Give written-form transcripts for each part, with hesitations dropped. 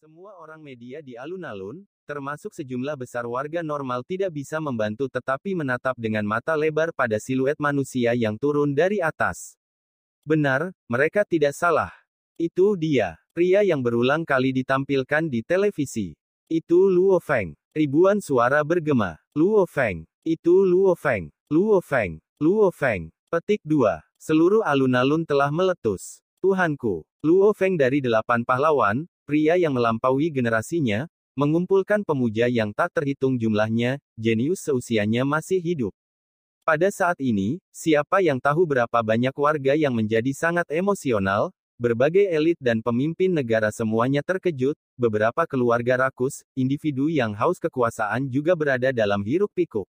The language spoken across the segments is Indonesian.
Semua orang media di alun-alun, termasuk sejumlah besar warga normal tidak bisa membantu tetapi menatap dengan mata lebar pada siluet manusia yang turun dari atas. Benar, mereka tidak salah. Itu dia, pria yang berulang kali ditampilkan di televisi. Itu Luo Feng. Ribuan suara bergema. Luo Feng. Itu Luo Feng. Luo Feng. Luo Feng. Petik 2. Seluruh alun-alun telah meletus. Tuhanku. Luo Feng dari 8 pahlawan, pria yang melampaui generasinya, mengumpulkan pemuja yang tak terhitung jumlahnya, jenius seusianya masih hidup. Pada saat ini, siapa yang tahu berapa banyak warga yang menjadi sangat emosional, berbagai elit dan pemimpin negara semuanya terkejut, beberapa keluarga rakus, individu yang haus kekuasaan juga berada dalam hiruk-pikuk.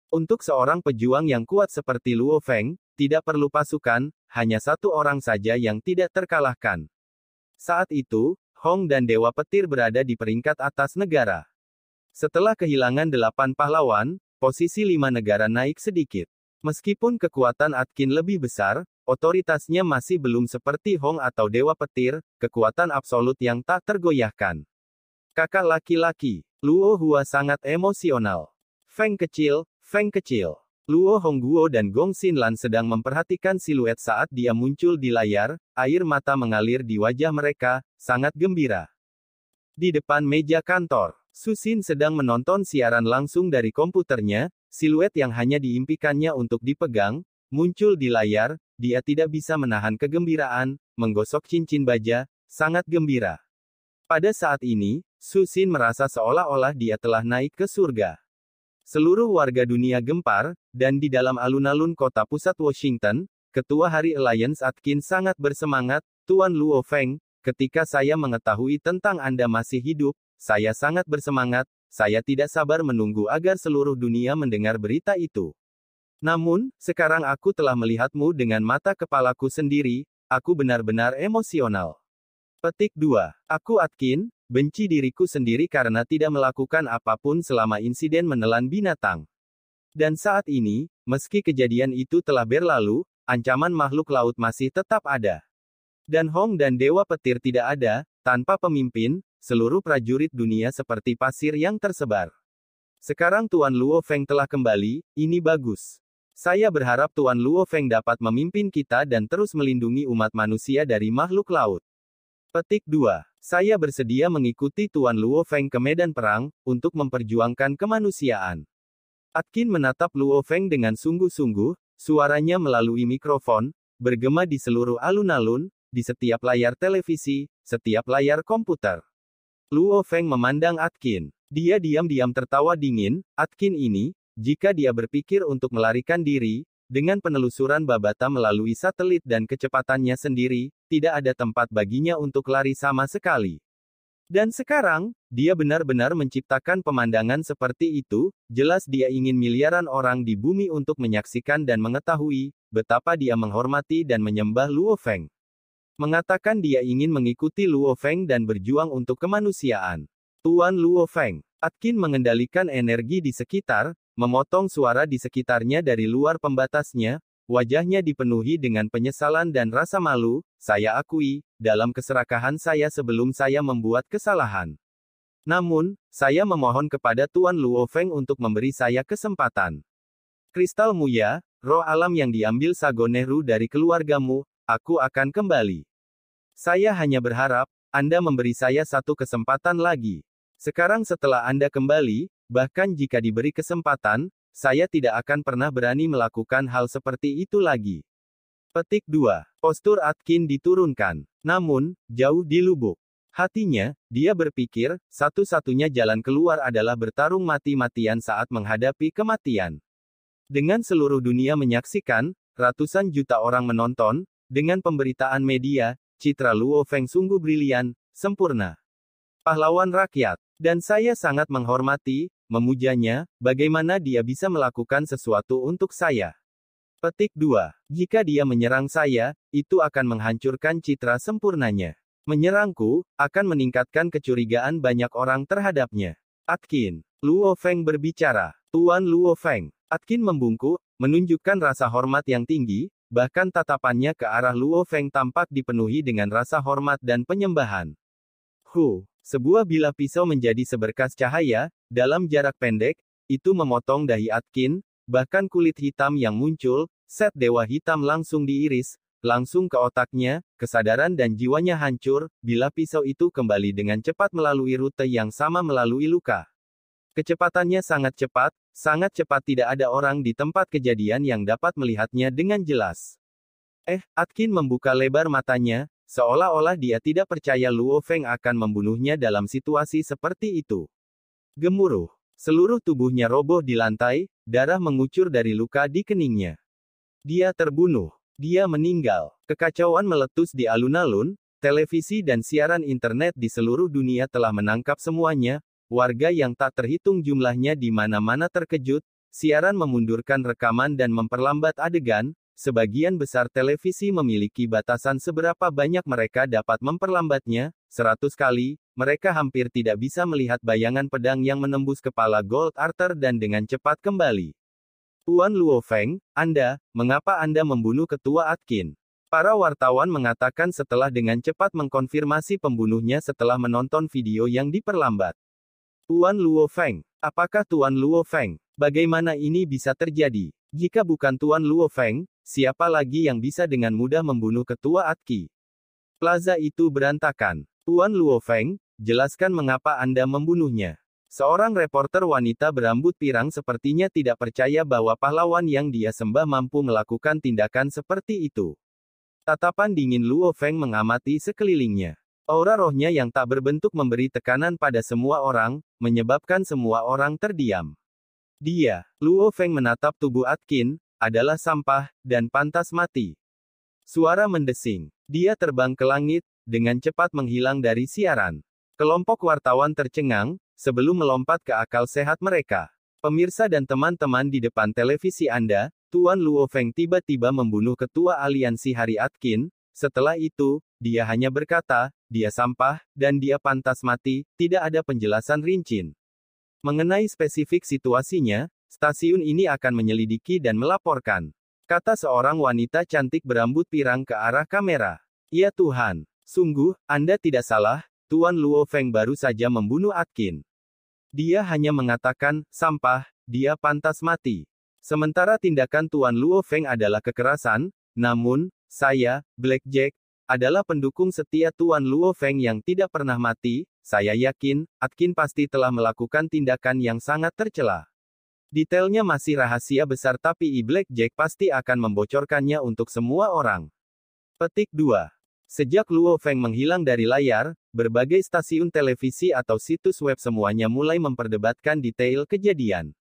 Untuk seorang pejuang yang kuat seperti Luo Feng, tidak perlu pasukan, hanya satu orang saja yang tidak terkalahkan. Saat itu, Hong dan Dewa Petir berada di peringkat atas negara. Setelah kehilangan 8 pahlawan, posisi 5 negara naik sedikit. Meskipun kekuatan Atkin lebih besar, otoritasnya masih belum seperti Hong atau Dewa Petir, kekuatan absolut yang tak tergoyahkan. Kakak laki-laki, Luo Hua sangat emosional. Feng kecil, Feng kecil. Luo Hongguo dan Gong Xinlan sedang memperhatikan siluet saat dia muncul di layar, air mata mengalir di wajah mereka, sangat gembira. Di depan meja kantor, Su Xin sedang menonton siaran langsung dari komputernya, siluet yang hanya diimpikannya untuk dipegang, muncul di layar, dia tidak bisa menahan kegembiraan, menggosok cincin baja, sangat gembira. Pada saat ini, Su Xin merasa seolah-olah dia telah naik ke surga. Seluruh warga dunia gempar, dan di dalam alun-alun kota pusat Washington, Ketua Hari Alliance Atkin sangat bersemangat, Tuan Luo Feng, ketika saya mengetahui tentang Anda masih hidup, saya sangat bersemangat, saya tidak sabar menunggu agar seluruh dunia mendengar berita itu. Namun, sekarang aku telah melihatmu dengan mata kepalaku sendiri, aku benar-benar emosional. Petik 2. Aku Atkin, benci diriku sendiri karena tidak melakukan apapun selama insiden menelan binatang. Dan saat ini, meski kejadian itu telah berlalu, ancaman makhluk laut masih tetap ada. Dan Hong dan Dewa Petir tidak ada, tanpa pemimpin, seluruh prajurit dunia seperti pasir yang tersebar. Sekarang Tuan Luo Feng telah kembali, ini bagus. Saya berharap Tuan Luo Feng dapat memimpin kita dan terus melindungi umat manusia dari makhluk laut. Petik 2. Saya bersedia mengikuti Tuan Luo Feng ke medan perang, untuk memperjuangkan kemanusiaan. Atkin menatap Luo Feng dengan sungguh-sungguh, suaranya melalui mikrofon, bergema di seluruh alun-alun, di setiap layar televisi, setiap layar komputer. Luo Feng memandang Atkin. Dia diam-diam tertawa dingin, Atkin ini, jika dia berpikir untuk melarikan diri, dengan penelusuran Babata melalui satelit dan kecepatannya sendiri, tidak ada tempat baginya untuk lari sama sekali. Dan sekarang, dia benar-benar menciptakan pemandangan seperti itu, jelas dia ingin miliaran orang di bumi untuk menyaksikan dan mengetahui, betapa dia menghormati dan menyembah Luo Feng. Mengatakan dia ingin mengikuti Luo Feng dan berjuang untuk kemanusiaan. Tuan Luo Feng, Atkin mengendalikan energi di sekitar, memotong suara di sekitarnya dari luar pembatasnya, wajahnya dipenuhi dengan penyesalan dan rasa malu, saya akui, dalam keserakahan saya sebelum saya membuat kesalahan. Namun, saya memohon kepada Tuan Luo Feng untuk memberi saya kesempatan. Kristal Muya, roh alam yang diambil Sagoneru dari keluargamu, aku akan kembali. Saya hanya berharap, Anda memberi saya satu kesempatan lagi. Sekarang setelah Anda kembali, bahkan jika diberi kesempatan, saya tidak akan pernah berani melakukan hal seperti itu lagi. Petik 2. Postur Atkin diturunkan. Namun, jauh di lubuk hatinya, dia berpikir, satu-satunya jalan keluar adalah bertarung mati-matian saat menghadapi kematian. Dengan seluruh dunia menyaksikan, ratusan juta orang menonton, dengan pemberitaan media, citra Luo Feng sungguh brilian, sempurna. Pahlawan rakyat. Dan saya sangat menghormati, memujanya, bagaimana dia bisa melakukan sesuatu untuk saya. Petik 2. Jika dia menyerang saya, itu akan menghancurkan citra sempurnanya. Menyerangku, akan meningkatkan kecurigaan banyak orang terhadapnya. Atkin. Luo Feng berbicara. Tuan Luo Feng. Atkin membungkuk, menunjukkan rasa hormat yang tinggi, bahkan tatapannya ke arah Luo Feng tampak dipenuhi dengan rasa hormat dan penyembahan. Sebuah bilah pisau menjadi seberkas cahaya, dalam jarak pendek, itu memotong dahi Atkin, bahkan kulit hitam yang muncul, dewa hitam langsung diiris, langsung ke otaknya, kesadaran dan jiwanya hancur, bilah pisau itu kembali dengan cepat melalui rute yang sama melalui luka. Kecepatannya sangat cepat tidak ada orang di tempat kejadian yang dapat melihatnya dengan jelas. Atkin membuka lebar matanya, seolah-olah dia tidak percaya Luo Feng akan membunuhnya dalam situasi seperti itu. Gemuruh. Seluruh tubuhnya roboh di lantai, darah mengucur dari luka di keningnya. Dia terbunuh. Dia meninggal. Kekacauan meletus di alun-alun, televisi dan siaran internet di seluruh dunia telah menangkap semuanya, warga yang tak terhitung jumlahnya di mana-mana terkejut, siaran memundurkan rekaman dan memperlambat adegan, sebagian besar televisi memiliki batasan seberapa banyak mereka dapat memperlambatnya, 100 kali, mereka hampir tidak bisa melihat bayangan pedang yang menembus kepala Gold Arthur dan dengan cepat kembali. Tuan Luo Feng, mengapa Anda membunuh Ketua Atkin? Para wartawan mengatakan setelah dengan cepat mengkonfirmasi pembunuhnya setelah menonton video yang diperlambat. Tuan Luo Feng, apakah Tuan Luo Feng? Bagaimana ini bisa terjadi? Jika bukan Tuan Luo Feng, siapa lagi yang bisa dengan mudah membunuh Ketua Atki? Plaza itu berantakan. Tuan Luo Feng, jelaskan mengapa Anda membunuhnya. Seorang reporter wanita berambut pirang sepertinya tidak percaya bahwa pahlawan yang dia sembah mampu melakukan tindakan seperti itu. Tatapan dingin Luo Feng mengamati sekelilingnya. Aura rohnya yang tak berbentuk memberi tekanan pada semua orang, menyebabkan semua orang terdiam. Dia, Luo Feng menatap tubuh Atkin, adalah sampah, dan pantas mati. Suara mendesing. Dia terbang ke langit, dengan cepat menghilang dari siaran. Kelompok wartawan tercengang, sebelum melompat ke akal sehat mereka. Pemirsa dan teman-teman di depan televisi Anda, Tuan Luo Feng tiba-tiba membunuh Ketua Aliansi Hari Atkin, setelah itu, dia hanya berkata, dia sampah, dan dia pantas mati, tidak ada penjelasan rinci. Mengenai spesifik situasinya, stasiun ini akan menyelidiki dan melaporkan. Kata seorang wanita cantik berambut pirang ke arah kamera. Ya Tuhan, sungguh, Anda tidak salah, Tuan Luo Feng baru saja membunuh Atkin. Dia hanya mengatakan, sampah, dia pantas mati. Sementara tindakan Tuan Luo Feng adalah kekerasan, namun, saya, Blackjack, adalah pendukung setia Tuan Luo Feng yang tidak pernah mati, saya yakin, Atkin pasti telah melakukan tindakan yang sangat tercela. Detailnya masih rahasia besar tapi Blackjack pasti akan membocorkannya untuk semua orang. Petik 2. Sejak Luo Feng menghilang dari layar, berbagai stasiun televisi atau situs web semuanya mulai memperdebatkan detail kejadian.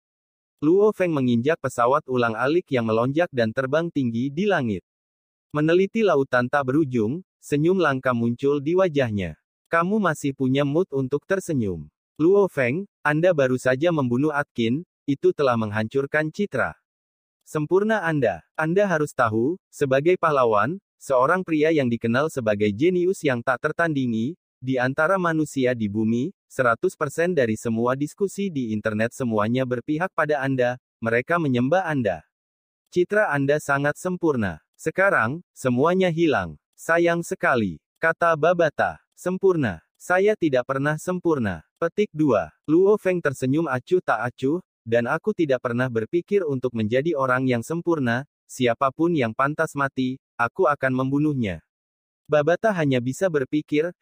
Luo Feng menginjak pesawat ulang-alik yang melonjak dan terbang tinggi di langit. Meneliti lautan tak berujung, senyum langka muncul di wajahnya. Kamu masih punya mood untuk tersenyum. Luo Feng, Anda baru saja membunuh Atkin, itu telah menghancurkan citra. Sempurna Anda. Anda harus tahu, sebagai pahlawan, seorang pria yang dikenal sebagai jenius yang tak tertandingi, di antara manusia di bumi, 100% dari semua diskusi di internet semuanya berpihak pada Anda, mereka menyembah Anda. Citra Anda sangat sempurna. Sekarang, semuanya hilang. Sayang sekali, kata Babata. Sempurna. Saya tidak pernah sempurna. Petik 2. Luo Feng tersenyum acuh tak acuh, dan aku tidak pernah berpikir untuk menjadi orang yang sempurna, siapapun yang pantas mati, aku akan membunuhnya. Babata hanya bisa berpikir,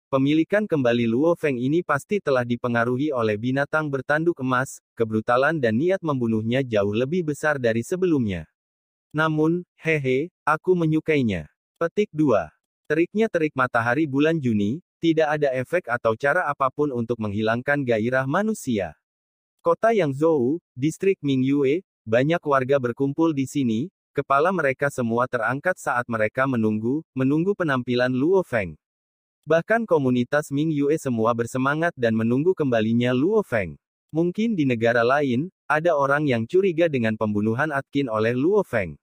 pemilikan kembali Luo Feng ini pasti telah dipengaruhi oleh binatang bertanduk emas, kebrutalan dan niat membunuhnya jauh lebih besar dari sebelumnya. Namun, aku menyukainya. Petik 2. Teriknya terik matahari bulan Juni, tidak ada efek atau cara apapun untuk menghilangkan gairah manusia. Kota Yangzhou, distrik Mingyue, banyak warga berkumpul di sini, kepala mereka semua terangkat saat mereka menunggu penampilan Luo Feng. Bahkan komunitas Mingyue semua bersemangat dan menunggu kembalinya Luo Feng. Mungkin di negara lain, ada orang yang curiga dengan pembunuhan Atkin oleh Luo Feng.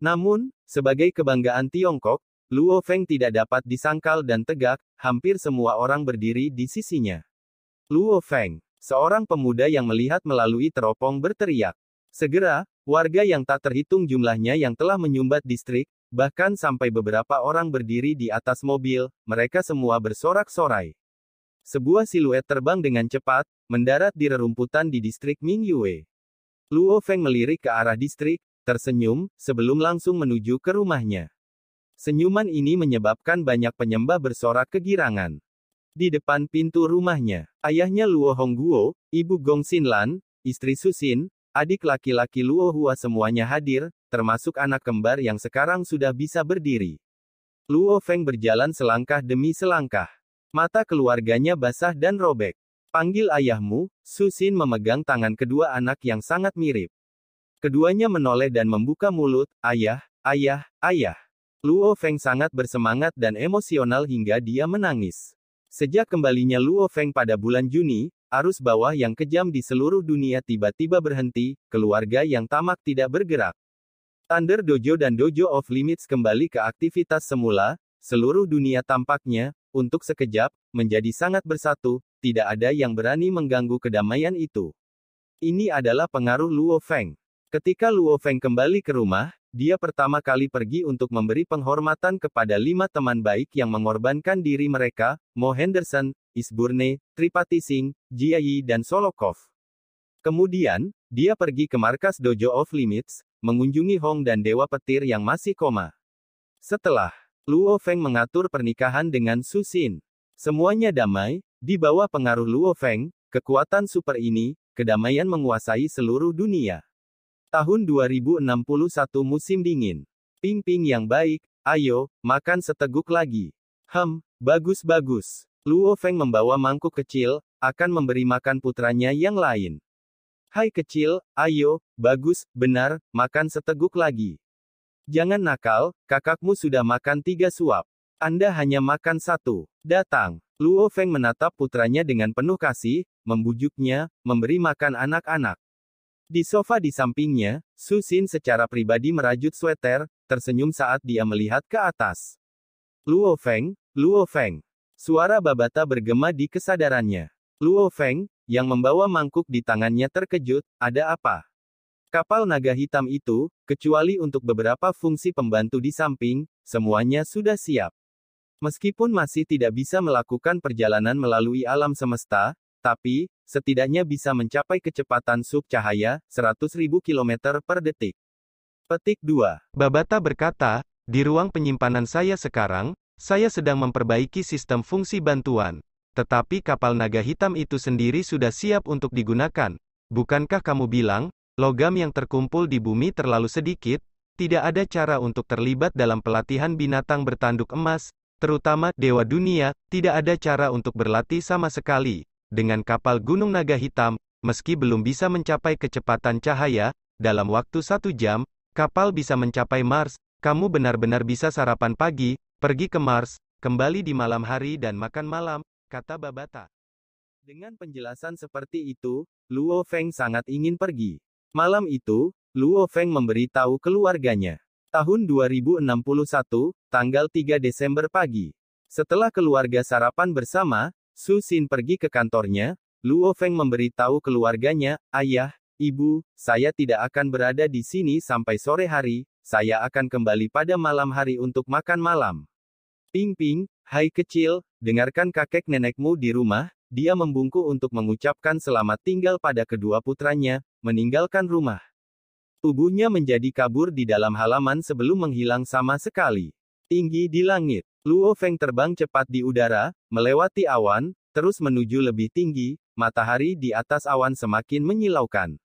Namun, sebagai kebanggaan Tiongkok, Luo Feng tidak dapat disangkal dan tegak, hampir semua orang berdiri di sisinya. Luo Feng, seorang pemuda yang melihat melalui teropong berteriak. Segera, warga yang tak terhitung jumlahnya yang telah menyumbat distrik, bahkan sampai beberapa orang berdiri di atas mobil, mereka semua bersorak-sorai. Sebuah siluet terbang dengan cepat, mendarat di rerumputan di distrik Mingyue. Luo Feng melirik ke arah distrik, tersenyum, sebelum langsung menuju ke rumahnya. Senyuman ini menyebabkan banyak penyembah bersorak kegirangan. Di depan pintu rumahnya, ayahnya Luo Hongguo, ibu Gong Xinlan, istri Susin, adik laki-laki Luo Hua semuanya hadir, termasuk anak kembar yang sekarang sudah bisa berdiri. Luo Feng berjalan selangkah demi selangkah. Mata keluarganya basah dan robek. Panggil ayahmu, Susin memegang tangan kedua anak yang sangat mirip. Keduanya menoleh dan membuka mulut, ayah, ayah, ayah. Luo Feng sangat bersemangat dan emosional hingga dia menangis. Sejak kembalinya Luo Feng pada bulan Juni, arus bawah yang kejam di seluruh dunia tiba-tiba berhenti, keluarga yang tamak tidak bergerak. Thunder Dojo dan Dojo of Limits kembali ke aktivitas semula, seluruh dunia tampaknya, untuk sekejap, menjadi sangat bersatu, tidak ada yang berani mengganggu kedamaian itu. Ini adalah pengaruh Luo Feng. Ketika Luo Feng kembali ke rumah, dia pertama kali pergi untuk memberi penghormatan kepada 5 teman baik yang mengorbankan diri mereka, Mo Henderson, Isburne, Tripati Singh, Jia Yi dan Solokov. Kemudian, dia pergi ke markas Dojo of Limits, mengunjungi Hong dan Dewa Petir yang masih koma. Setelah Luo Feng mengatur pernikahan dengan Susin, semuanya damai, di bawah pengaruh Luo Feng, kekuatan super ini, kedamaian menguasai seluruh dunia. Tahun 2061 musim dingin. Ping Ping yang baik, ayo, makan seteguk lagi. Bagus-bagus. Luo Feng membawa mangkuk kecil, akan memberi makan putranya yang lain. Hai kecil, ayo, bagus, benar, makan seteguk lagi. Jangan nakal, kakakmu sudah makan 3 suap. Anda hanya makan 1. Datang. Luo Feng menatap putranya dengan penuh kasih, membujuknya, memberi makan anak-anak. Di sofa di sampingnya, Susin secara pribadi merajut sweter, tersenyum saat dia melihat ke atas. Luo Feng, Luo Feng. Suara Babata bergema di kesadarannya. Luo Feng, yang membawa mangkuk di tangannya terkejut, ada apa? Kapal naga hitam itu, kecuali untuk beberapa fungsi pembantu di samping, semuanya sudah siap. Meskipun masih tidak bisa melakukan perjalanan melalui alam semesta, tapi, setidaknya bisa mencapai kecepatan sub-cahaya, 100.000 km per detik. Petik 2. Babata berkata, di ruang penyimpanan saya sekarang, saya sedang memperbaiki sistem fungsi bantuan. Tetapi kapal naga hitam itu sendiri sudah siap untuk digunakan. Bukankah kamu bilang, logam yang terkumpul di bumi terlalu sedikit, tidak ada cara untuk terlibat dalam pelatihan binatang bertanduk emas, terutama Dewa Dunia, tidak ada cara untuk berlatih sama sekali. Dengan kapal Gunung Naga Hitam, meski belum bisa mencapai kecepatan cahaya, dalam waktu 1 jam, kapal bisa mencapai Mars, kamu benar-benar bisa sarapan pagi, pergi ke Mars, kembali di malam hari dan makan malam, kata Babata. Dengan penjelasan seperti itu, Luo Feng sangat ingin pergi. Malam itu, Luo Feng memberitahu keluarganya. Tahun 2061, tanggal 3 Desember pagi. Setelah keluarga sarapan bersama, Su Xin pergi ke kantornya. Luo Feng memberitahu keluarganya, ayah, ibu, saya tidak akan berada di sini sampai sore hari, saya akan kembali pada malam hari untuk makan malam. Ping Ping, hai kecil, dengarkan kakek nenekmu di rumah, dia membungkuk untuk mengucapkan selamat tinggal pada kedua putranya, meninggalkan rumah. Tubuhnya menjadi kabur di dalam halaman sebelum menghilang sama sekali. Tinggi di langit, Luo Feng terbang cepat di udara, melewati awan, terus menuju lebih tinggi, matahari di atas awan semakin menyilaukan.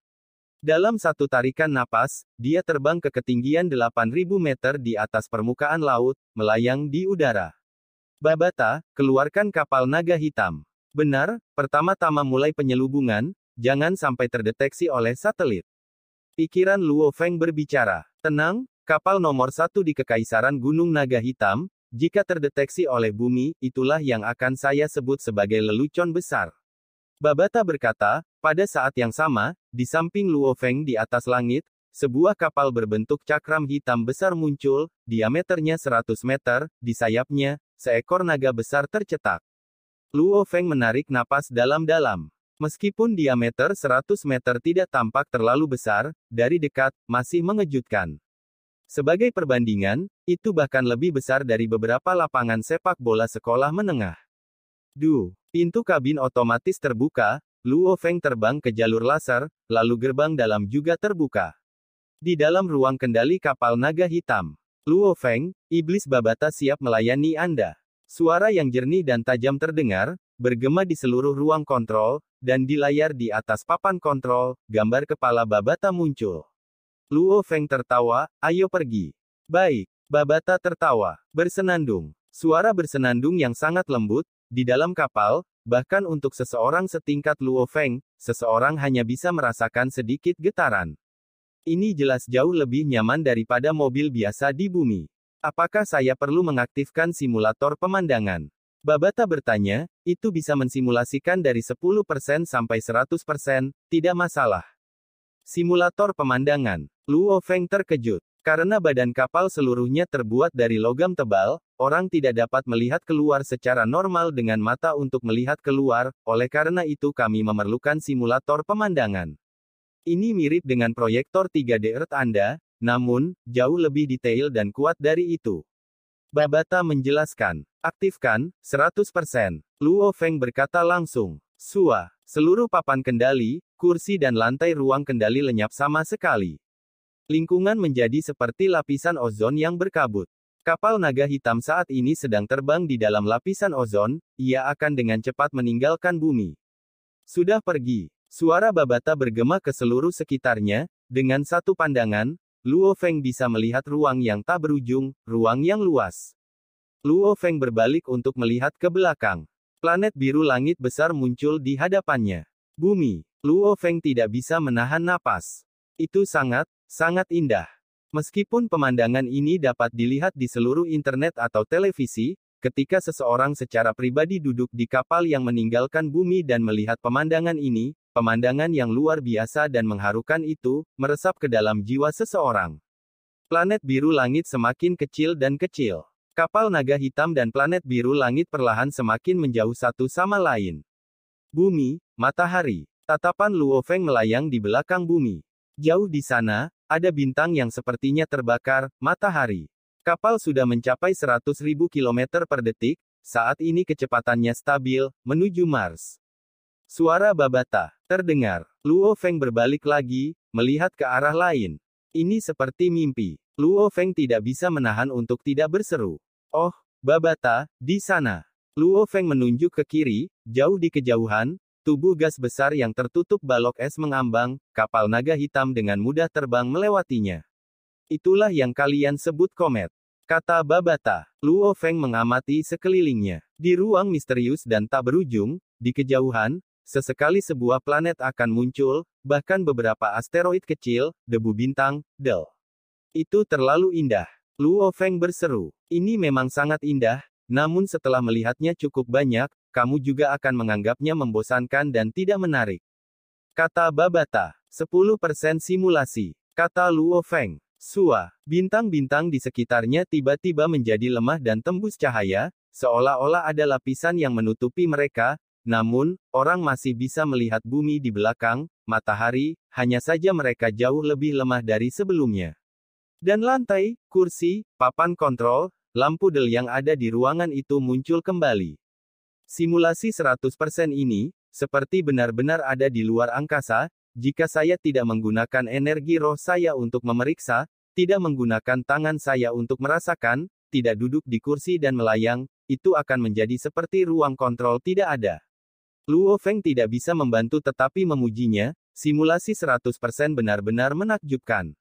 Dalam satu tarikan napas, dia terbang ke ketinggian 8.000 meter di atas permukaan laut, melayang di udara. Babata, keluarkan kapal naga hitam. Benar, pertama-tama mulai penyelubungan, jangan sampai terdeteksi oleh satelit. Pikiran Luo Feng berbicara. Tenang, kapal nomor 1 di Kekaisaran Gunung Naga Hitam, jika terdeteksi oleh bumi, itulah yang akan saya sebut sebagai lelucon besar. Babata berkata, pada saat yang sama, di samping Luo Feng di atas langit, sebuah kapal berbentuk cakram hitam besar muncul, diameternya 100 meter, di sayapnya, seekor naga besar tercetak. Luo Feng menarik napas dalam-dalam. Meskipun diameter 100 meter tidak tampak terlalu besar, dari dekat, masih mengejutkan. Sebagai perbandingan, itu bahkan lebih besar dari beberapa lapangan sepak bola sekolah menengah. Pintu kabin otomatis terbuka, Luo Feng terbang ke jalur laser, lalu gerbang dalam juga terbuka. Di dalam ruang kendali kapal naga hitam, Luo Feng, iblis Babata siap melayani Anda. Suara yang jernih dan tajam terdengar, bergema di seluruh ruang kontrol, dan di layar di atas papan kontrol, gambar kepala Babata muncul. Luo Feng tertawa, ayo pergi. Baik, Babata tertawa, bersenandung. Suara bersenandung yang sangat lembut, di dalam kapal, bahkan untuk seseorang setingkat Luo Feng, seseorang hanya bisa merasakan sedikit getaran. Ini jelas jauh lebih nyaman daripada mobil biasa di bumi. Apakah saya perlu mengaktifkan simulator pemandangan? Babata bertanya, itu bisa mensimulasikan dari 10% sampai 100%, tidak masalah. Simulator pemandangan. Luo Feng terkejut. Karena badan kapal seluruhnya terbuat dari logam tebal, orang tidak dapat melihat keluar secara normal dengan mata untuk melihat keluar, oleh karena itu kami memerlukan simulator pemandangan. Ini mirip dengan proyektor 3D Earth Anda, namun, jauh lebih detail dan kuat dari itu. Babata menjelaskan. Aktifkan, 100%. Luo Feng berkata langsung. Seluruh papan kendali, kursi dan lantai ruang kendali lenyap sama sekali. Lingkungan menjadi seperti lapisan ozon yang berkabut. Kapal naga hitam saat ini sedang terbang di dalam lapisan ozon, ia akan dengan cepat meninggalkan bumi. Sudah pergi. Suara Babata bergema ke seluruh sekitarnya, dengan satu pandangan, Luo Feng bisa melihat ruang yang tak berujung, ruang yang luas. Luo Feng berbalik untuk melihat ke belakang. Planet biru langit besar muncul di hadapannya. Bumi. Luo Feng tidak bisa menahan napas. Itu sangat indah. Meskipun pemandangan ini dapat dilihat di seluruh internet atau televisi, ketika seseorang secara pribadi duduk di kapal yang meninggalkan bumi dan melihat pemandangan ini, pemandangan yang luar biasa dan mengharukan itu, meresap ke dalam jiwa seseorang. Planet biru langit semakin kecil dan kecil. Kapal naga hitam dan planet biru langit perlahan semakin menjauh satu sama lain. Bumi, matahari. Tatapan Luo Feng melayang di belakang bumi. Jauh di sana, ada bintang yang sepertinya terbakar, matahari. Kapal sudah mencapai 100.000 km per detik, saat ini kecepatannya stabil, menuju Mars. Suara Babata terdengar. Luo Feng berbalik lagi, melihat ke arah lain. Ini seperti mimpi. Luo Feng tidak bisa menahan untuk tidak berseru. Oh, Babata, di sana. Luo Feng menunjuk ke kiri, jauh di kejauhan. Tubuh gas besar yang tertutup balok es mengambang, kapal naga hitam dengan mudah terbang melewatinya. Itulah yang kalian sebut komet, kata Babata. Luo Feng mengamati sekelilingnya. Di ruang misterius dan tak berujung, di kejauhan, sesekali sebuah planet akan muncul, bahkan beberapa asteroid kecil, debu bintang, Itu terlalu indah. Luo Feng berseru. Ini memang sangat indah, namun setelah melihatnya cukup banyak, kamu juga akan menganggapnya membosankan dan tidak menarik. Kata Babata. 10% simulasi. Kata Luo Feng. Bintang-bintang di sekitarnya tiba-tiba menjadi lemah dan tembus cahaya, seolah-olah ada lapisan yang menutupi mereka, namun, orang masih bisa melihat bumi di belakang, matahari, hanya saja mereka jauh lebih lemah dari sebelumnya. Dan lantai, kursi, papan kontrol, lampu del yang ada di ruangan itu muncul kembali. Simulasi 100% ini, seperti benar-benar ada di luar angkasa, jika saya tidak menggunakan energi roh saya untuk memeriksa, tidak menggunakan tangan saya untuk merasakan, tidak duduk di kursi dan melayang, itu akan menjadi seperti ruang kontrol tidak ada. Luo Feng tidak bisa membantu tetapi memujinya, simulasi 100% benar-benar menakjubkan.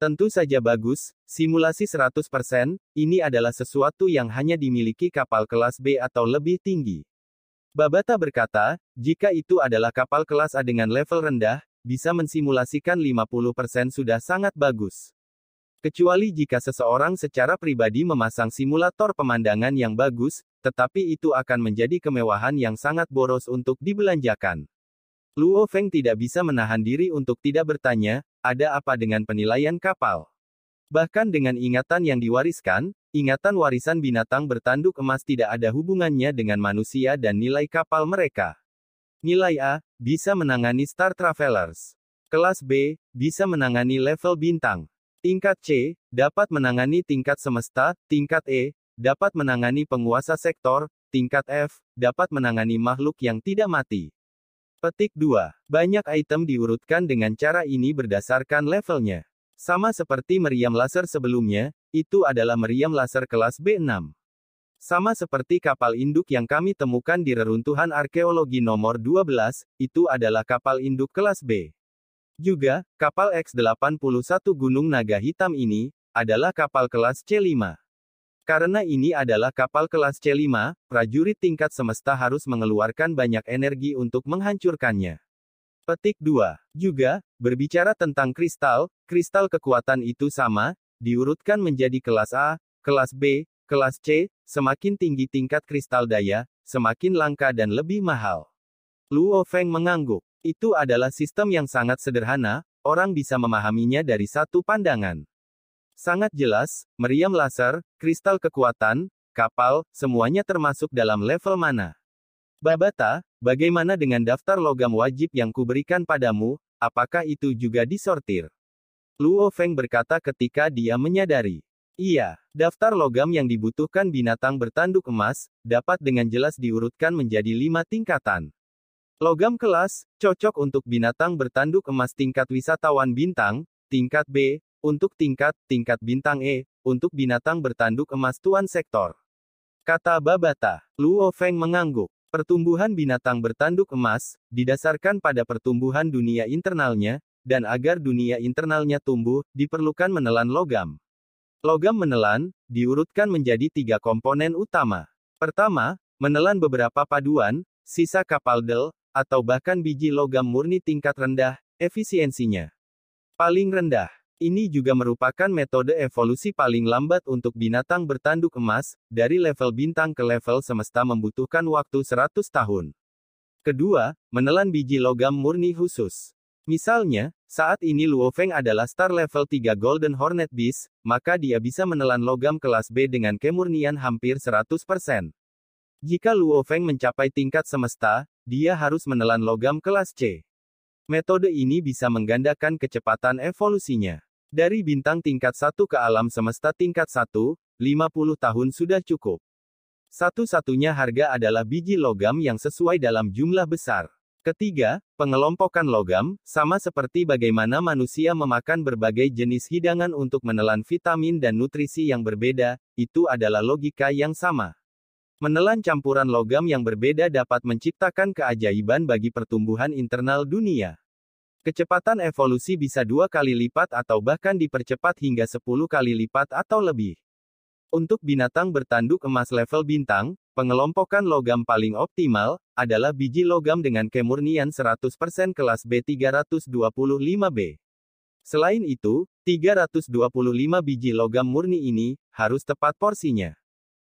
Tentu saja bagus, simulasi 100%, ini adalah sesuatu yang hanya dimiliki kapal kelas B atau lebih tinggi. Babata berkata, jika itu adalah kapal kelas A dengan level rendah, bisa mensimulasikan 50% sudah sangat bagus. Kecuali jika seseorang secara pribadi memasang simulator pemandangan yang bagus, tetapi itu akan menjadi kemewahan yang sangat boros untuk dibelanjakan. Luo Feng tidak bisa menahan diri untuk tidak bertanya, ada apa dengan penilaian kapal? Bahkan dengan ingatan yang diwariskan, ingatan warisan binatang bertanduk emas tidak ada hubungannya dengan manusia dan nilai kapal mereka. Nilai A, bisa menangani Star Travelers. Kelas B, bisa menangani level bintang. Tingkat C, dapat menangani tingkat semesta, tingkat E, dapat menangani penguasa sektor, tingkat F, dapat menangani makhluk yang tidak mati. Petik 2. Banyak item diurutkan dengan cara ini berdasarkan levelnya. Sama seperti meriam laser sebelumnya, itu adalah meriam laser kelas B6. Sama seperti kapal induk yang kami temukan di reruntuhan arkeologi nomor 12, itu adalah kapal induk kelas B. Juga, kapal X-81 Gunung Naga Hitam ini, adalah kapal kelas C5. Karena ini adalah kapal kelas C5, prajurit tingkat semesta harus mengeluarkan banyak energi untuk menghancurkannya. Petik 2. Juga, berbicara tentang kristal, kristal kekuatan itu sama, diurutkan menjadi kelas A, kelas B, kelas C, semakin tinggi tingkat kristal daya, semakin langka dan lebih mahal. Luo Feng mengangguk. Itu adalah sistem yang sangat sederhana, orang bisa memahaminya dari satu pandangan. Sangat jelas, meriam laser, kristal kekuatan, kapal, semuanya termasuk dalam level mana. Babata, bagaimana dengan daftar logam wajib yang kuberikan padamu, apakah itu juga disortir? Luo Feng berkata ketika dia menyadari. Iya, daftar logam yang dibutuhkan binatang bertanduk emas, dapat dengan jelas diurutkan menjadi 5 tingkatan. Logam kelas, cocok untuk binatang bertanduk emas tingkat wisatawan bintang, tingkat B, untuk tingkat bintang E, untuk binatang bertanduk emas tuan sektor. Kata Babata. Luo Feng mengangguk. Pertumbuhan binatang bertanduk emas, didasarkan pada pertumbuhan dunia internalnya, dan agar dunia internalnya tumbuh, diperlukan menelan logam. Logam menelan, diurutkan menjadi 3 komponen utama. Pertama, menelan beberapa paduan, sisa kapal del, atau bahkan biji logam murni tingkat rendah, efisiensinya paling rendah. Ini juga merupakan metode evolusi paling lambat untuk binatang bertanduk emas, dari level bintang ke level semesta membutuhkan waktu 100 tahun. Kedua, menelan biji logam murni khusus. Misalnya, saat ini Luo Feng adalah star level 3 Golden Hornet Beast, maka dia bisa menelan logam kelas B dengan kemurnian hampir 100%. Jika Luo Feng mencapai tingkat semesta, dia harus menelan logam kelas C. Metode ini bisa menggandakan kecepatan evolusinya. Dari bintang tingkat 1 ke alam semesta tingkat 1, 50 tahun sudah cukup. Satu-satunya harga adalah biji logam yang sesuai dalam jumlah besar. Ketiga, pengelompokan logam, sama seperti bagaimana manusia memakan berbagai jenis hidangan untuk menelan vitamin dan nutrisi yang berbeda, itu adalah logika yang sama. Menelan campuran logam yang berbeda dapat menciptakan keajaiban bagi pertumbuhan internal dunia. Kecepatan evolusi bisa 2 kali lipat atau bahkan dipercepat hingga 10 kali lipat atau lebih. Untuk binatang bertanduk emas level bintang, pengelompokan logam paling optimal, adalah biji logam dengan kemurnian 100% kelas B325B. Selain itu, 325 biji logam murni ini, harus tepat porsinya.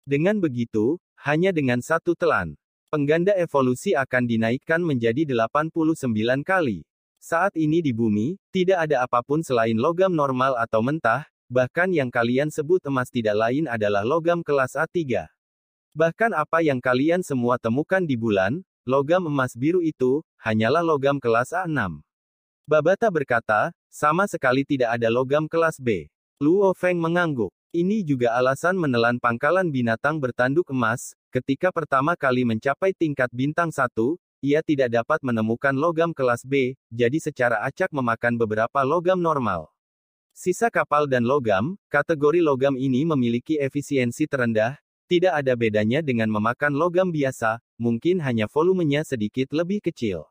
Dengan begitu, hanya dengan satu telan, pengganda evolusi akan dinaikkan menjadi 89 kali. Saat ini di bumi, tidak ada apapun selain logam normal atau mentah, bahkan yang kalian sebut emas tidak lain adalah logam kelas A3. Bahkan apa yang kalian semua temukan di bulan, logam emas biru itu, hanyalah logam kelas A6. Babata berkata, sama sekali tidak ada logam kelas B. Luo Feng mengangguk. Ini juga alasan menelan pangkalan binatang bertanduk emas, ketika pertama kali mencapai tingkat bintang 1, ia tidak dapat menemukan logam kelas B, jadi secara acak memakan beberapa logam normal. Sisa kapal dan logam, kategori logam ini memiliki efisiensi terendah, tidak ada bedanya dengan memakan logam biasa, mungkin hanya volumenya sedikit lebih kecil.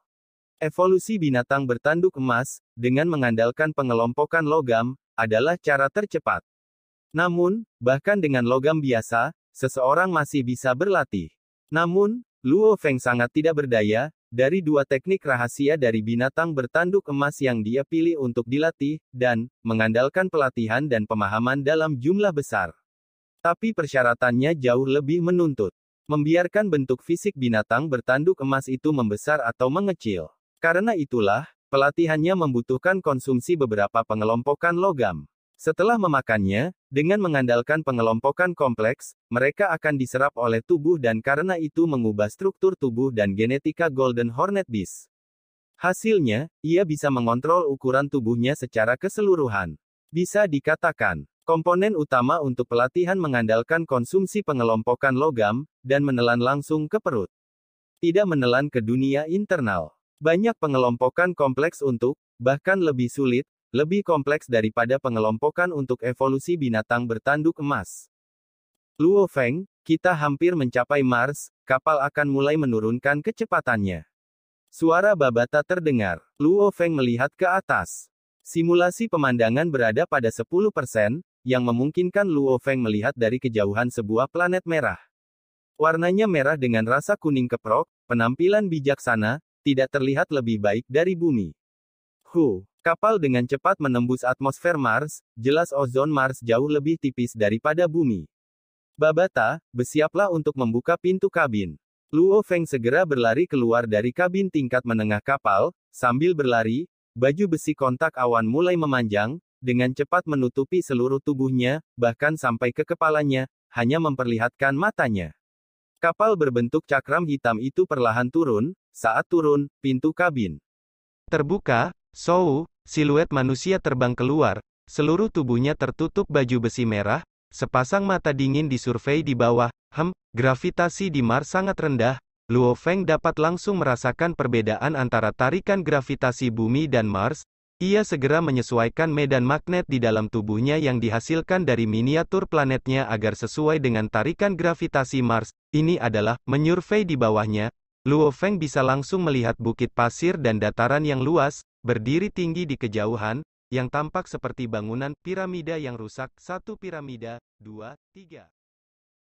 Evolusi binatang bertanduk emas, dengan mengandalkan pengelompokan logam, adalah cara tercepat. Namun, bahkan dengan logam biasa, seseorang masih bisa berlatih. Namun, Luo Feng sangat tidak berdaya, dari 2 teknik rahasia dari binatang bertanduk emas yang dia pilih untuk dilatih, dan mengandalkan pelatihan dan pemahaman dalam jumlah besar. Tapi persyaratannya jauh lebih menuntut. Membiarkan bentuk fisik binatang bertanduk emas itu membesar atau mengecil. Karena itulah, pelatihannya membutuhkan konsumsi beberapa pengelompokan logam. Setelah memakannya, dengan mengandalkan pengelompokan kompleks, mereka akan diserap oleh tubuh dan karena itu mengubah struktur tubuh dan genetika Golden Hornet Beast. Hasilnya, ia bisa mengontrol ukuran tubuhnya secara keseluruhan. Bisa dikatakan, Komponen utama untuk pelatihan mengandalkan konsumsi pengelompokan logam, dan menelan langsung ke perut. Tidak menelan ke dunia internal. Banyak pengelompokan kompleks untuk, bahkan lebih sulit, lebih kompleks daripada pengelompokan untuk evolusi binatang bertanduk emas. Luo Feng, kita hampir mencapai Mars, kapal akan mulai menurunkan kecepatannya. Suara Babata terdengar. Luo Feng melihat ke atas. Simulasi pemandangan berada pada 10%, yang memungkinkan Luo Feng melihat dari kejauhan sebuah planet merah. Warnanya merah dengan rasa kuning keprok, penampilan bijaksana, tidak terlihat lebih baik dari bumi. Kapal dengan cepat menembus atmosfer Mars, jelas ozon Mars jauh lebih tipis daripada bumi. Babata, bersiaplah untuk membuka pintu kabin. Luo Feng segera berlari keluar dari kabin tingkat menengah kapal, sambil berlari, baju besi kontak awan mulai memanjang, dengan cepat menutupi seluruh tubuhnya, bahkan sampai ke kepalanya, hanya memperlihatkan matanya. Kapal berbentuk cakram hitam itu perlahan turun, saat turun, pintu kabin terbuka, siluet manusia terbang keluar, seluruh tubuhnya tertutup baju besi merah, sepasang mata dingin disurvei di bawah, gravitasi di Mars sangat rendah, Luo Feng dapat langsung merasakan perbedaan antara tarikan gravitasi bumi dan Mars. Ia segera menyesuaikan medan magnet di dalam tubuhnya yang dihasilkan dari miniatur planetnya agar sesuai dengan tarikan gravitasi Mars. Ini adalah, menyurvei di bawahnya, Luo Feng bisa langsung melihat bukit pasir dan dataran yang luas, berdiri tinggi di kejauhan, yang tampak seperti bangunan piramida yang rusak, 1 piramida, 2, 3.